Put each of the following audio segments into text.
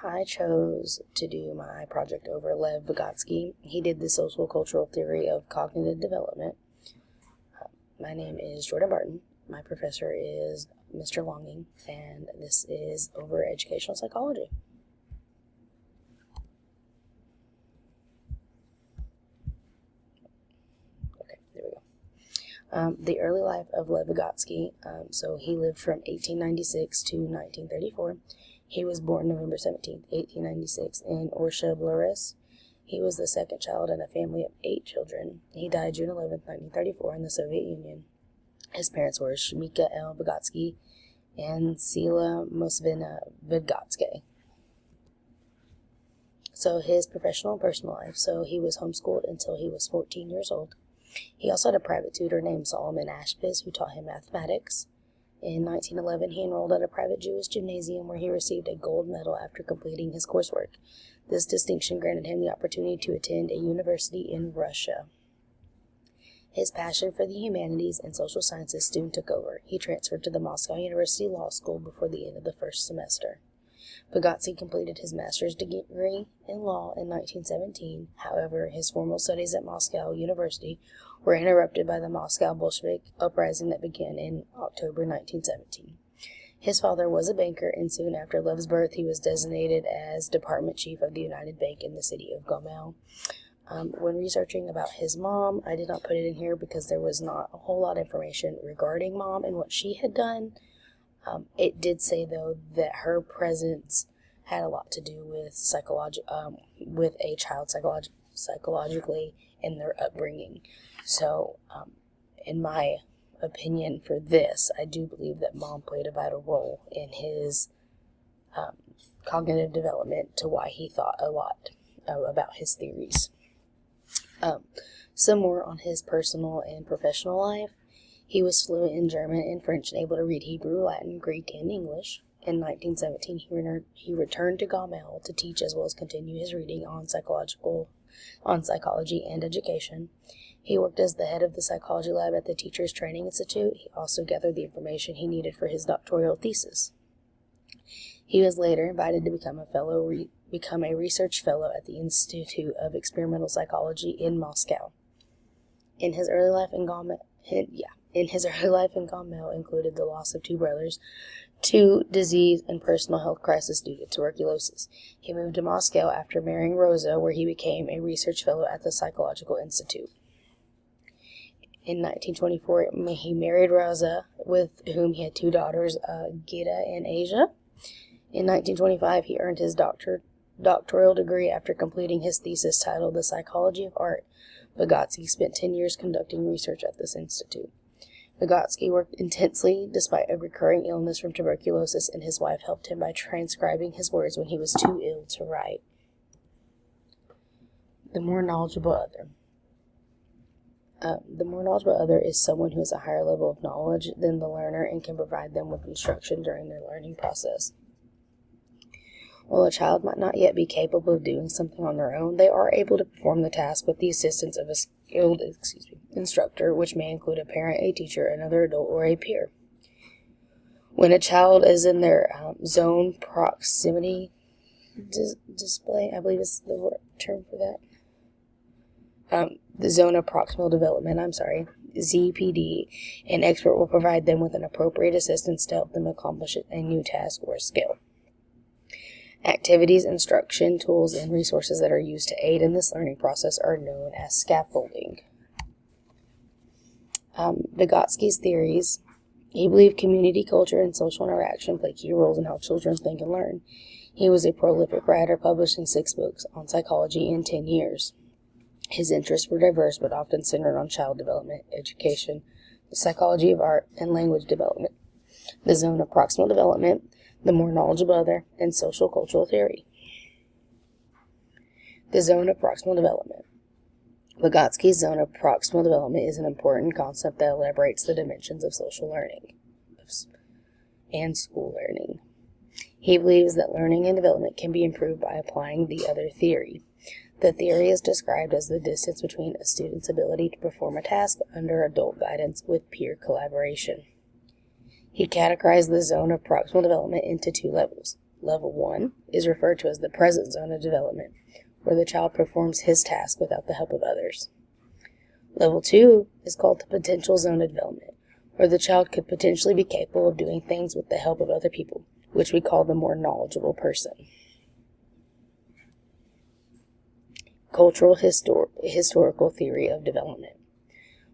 I chose to do my project over Lev Vygotsky. He did the social cultural theory of cognitive development. My name is Jordan Barton. My professor is Mr. Longing, and this is over educational psychology. Okay, there we go. The early life of Lev Vygotsky. So he lived from 1896 to 1934. He was born November 17th, 1896, in Orsha, Belarus. He was the second child in a family of 8 children. He died June 11th, 1934, in the Soviet Union. His parents were Shmika L. Vygotsky and Sila Mosvina Vygotsky. So his professional and personal life. So he was homeschooled until he was 14 years old. He also had a private tutor named Solomon Ashpiz who taught him mathematics. In 1911, he enrolled at a private Jewish gymnasium where he received a gold medal after completing his coursework. This distinction granted him the opportunity to attend a university in Russia. His passion for the humanities and social sciences soon took over. He transferred to the Moscow University Law School before the end of the first semester. Vygotsky completed his master's degree in law in 1917. However, his formal studies at Moscow University were interrupted by the Moscow Bolshevik uprising that began in October 1917. His father was a banker, and soon after Lev's birth, he was designated as department chief of the United Bank in the city of Gomel. When researching about his mom, I did not put it in here because there was not a whole lot of information regarding mom and what she had done. It did say, though, that her presence had a lot to do with with a child psychologically and their upbringing. So, in my opinion for this, I do believe that mom played a vital role in his cognitive development to why he thought a lot about his theories. Some more on his personal and professional life. He was fluent in German and French and able to read Hebrew, Latin, Greek, and English. In 1917, he returned to Gomel to teach as well as continue his reading on psychology and education. He worked as the head of the psychology lab at the Teachers Training Institute. He also gathered the information he needed for his doctoral thesis. He was later invited to become a research fellow at the Institute of Experimental Psychology in Moscow. In his early life in Gomel included the loss of 2 brothers to disease and personal health crisis due to tuberculosis. He moved to Moscow after marrying Rosa, where he became a research fellow at the Psychological Institute. In 1924, he married Rosa, with whom he had 2 daughters, Gita and Asia. In 1925, he earned his doctoral degree after completing his thesis titled The Psychology of Art. Vygotsky spent 10 years conducting research at this institute. Vygotsky worked intensely despite a recurring illness from tuberculosis, and his wife helped him by transcribing his words when he was too ill to write. The more knowledgeable other. The more knowledgeable other is someone who has a higher level of knowledge than the learner and can provide them with instruction during their learning process. While a child might not yet be capable of doing something on their own, they are able to perform the task with the assistance of a skilled instructor, which may include a parent, a teacher, another adult, or a peer. When a child is in their zone proximity display, I believe is the term for that. The zone of proximal development, ZPD, an expert will provide them with an appropriate assistance to help them accomplish a new task or skill. Activities, instruction, tools, and resources that are used to aid in this learning process are known as scaffolding. Vygotsky's theories. He believed community, culture, and social interaction play key roles in how children think and learn. He was a prolific writer, publishing 6 books on psychology in 10 years. His interests were diverse but often centered on child development, education, the psychology of art, and language development, the zone of proximal development, the more knowledgeable other, and social cultural theory. The zone of proximal development. Vygotsky's zone of proximal development is an important concept that elaborates the dimensions of social learning and school learning. He believes that learning and development can be improved by applying the other theory. The theory is described as the distance between a student's ability to perform a task under adult guidance with peer collaboration. He categorized the zone of proximal development into 2 levels. Level 1 is referred to as the present zone of development, where the child performs his task without the help of others. Level 2 is called the potential zone of development, where the child could potentially be capable of doing things with the help of other people, which we call the more knowledgeable person. Cultural historical theory of development.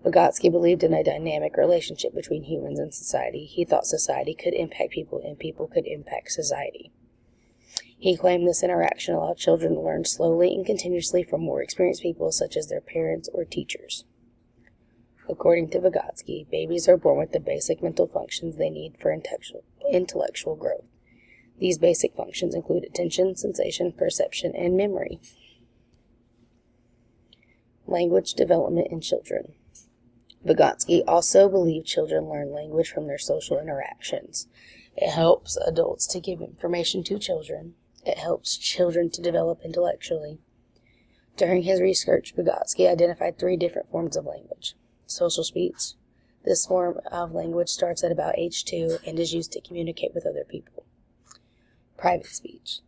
Vygotsky believed in a dynamic relationship between humans and society. He thought society could impact people and people could impact society. He claimed this interaction allowed children to learn slowly and continuously from more experienced people such as their parents or teachers. According to Vygotsky, babies are born with the basic mental functions they need for intellectual growth. These basic functions include attention, sensation, perception, and memory. Language development in children. Vygotsky also believed children learn language from their social interactions. It helps adults to give information to children. It helps children to develop intellectually. During his research, Vygotsky identified 3 different forms of language. Social speech. This form of language starts at about age 2 and is used to communicate with other people. Private speech.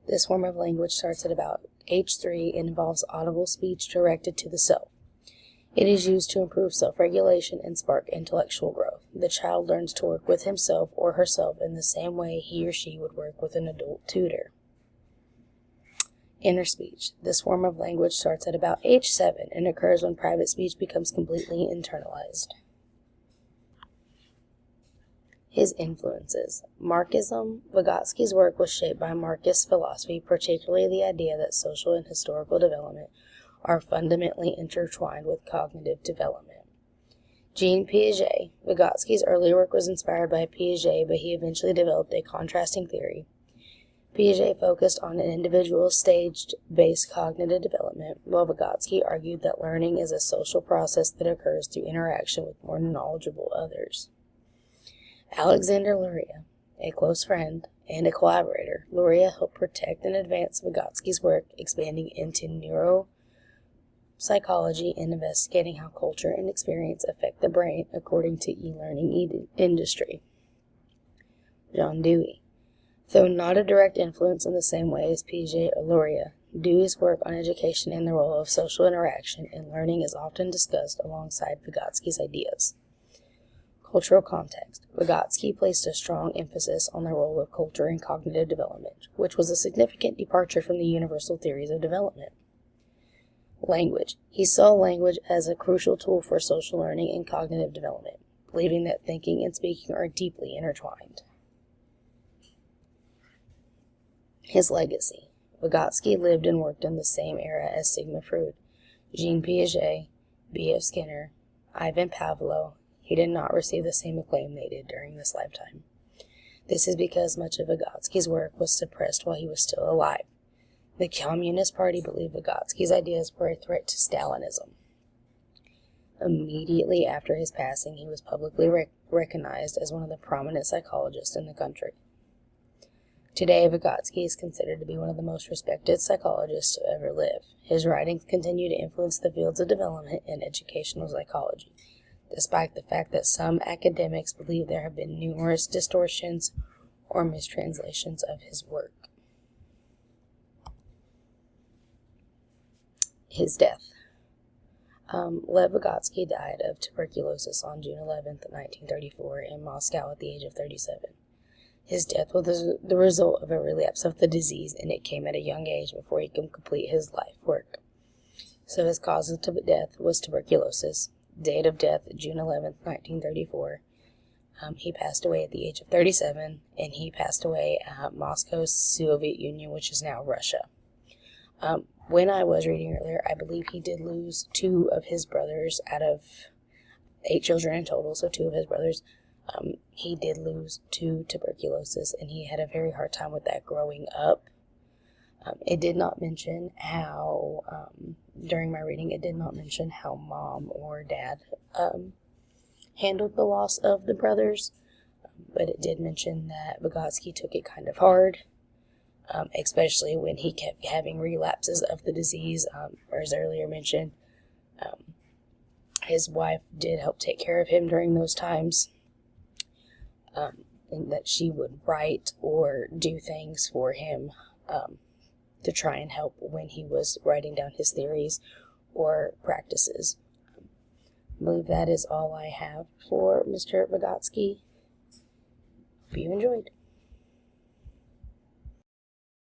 This form of language starts at about age 3 and involves audible speech directed to the self. It is used to improve self-regulation and spark intellectual growth. The child learns to work with himself or herself in the same way he or she would work with an adult tutor. Inner speech. This form of language starts at about age 7 and occurs when private speech becomes completely internalized. His influences. Marxism. Vygotsky's work was shaped by Marxist philosophy, particularly the idea that social and historical development are fundamentally intertwined with cognitive development. Jean Piaget. Vygotsky's early work was inspired by Piaget, but he eventually developed a contrasting theory. Piaget focused on an individual's stage-based cognitive development, while Vygotsky argued that learning is a social process that occurs through interaction with more knowledgeable others. Alexander Luria, a close friend and a collaborator, Luria helped protect and advance Vygotsky's work, expanding into neuropsychology and investigating how culture and experience affect the brain according to e-learning industry. John Dewey. Though not a direct influence in the same way as Piaget or Luria, Dewey's work on education and the role of social interaction and learning is often discussed alongside Vygotsky's ideas. Cultural context. Vygotsky placed a strong emphasis on the role of culture in cognitive development, which was a significant departure from the universal theories of development. Language. He saw language as a crucial tool for social learning and cognitive development, believing that thinking and speaking are deeply intertwined. His legacy. Vygotsky lived and worked in the same era as Sigmund Freud, Jean Piaget, B.F. Skinner, Ivan Pavlov. He did not receive the same acclaim they did during this lifetime. This is because much of Vygotsky's work was suppressed while he was still alive. The Communist Party believed Vygotsky's ideas were a threat to Stalinism. Immediately after his passing, he was publicly recognized as one of the prominent psychologists in the country. Today, Vygotsky is considered to be one of the most respected psychologists to ever live. His writings continue to influence the fields of development and educational psychology, despite the fact that some academics believe there have been numerous distortions or mistranslations of his work. His death. Lev Vygotsky died of tuberculosis on June 11, 1934, in Moscow at the age of 37. His death was the result of a relapse of the disease, and it came at a young age before he could complete his life work. So his cause of death was tuberculosis. Date of death, June 11, 1934. He passed away at the age of 37, and he passed away at Moscow, Soviet Union, which is now Russia. When I was reading earlier, I believe he did lose 2 of his brothers out of 8 children in total, so 2 of his brothers. He did lose to tuberculosis, and he had a very hard time with that growing up. It did not mention how, during my reading, it did not mention how mom or dad handled the loss of the brothers, but it did mention that Vygotsky took it kind of hard, especially when he kept having relapses of the disease, or as earlier mentioned, his wife did help take care of him during those times. and that she would write or do things for him to try and help when he was writing down his theories or practices. I believe that is all I have for Mr. Vygotsky. Hope you enjoyed.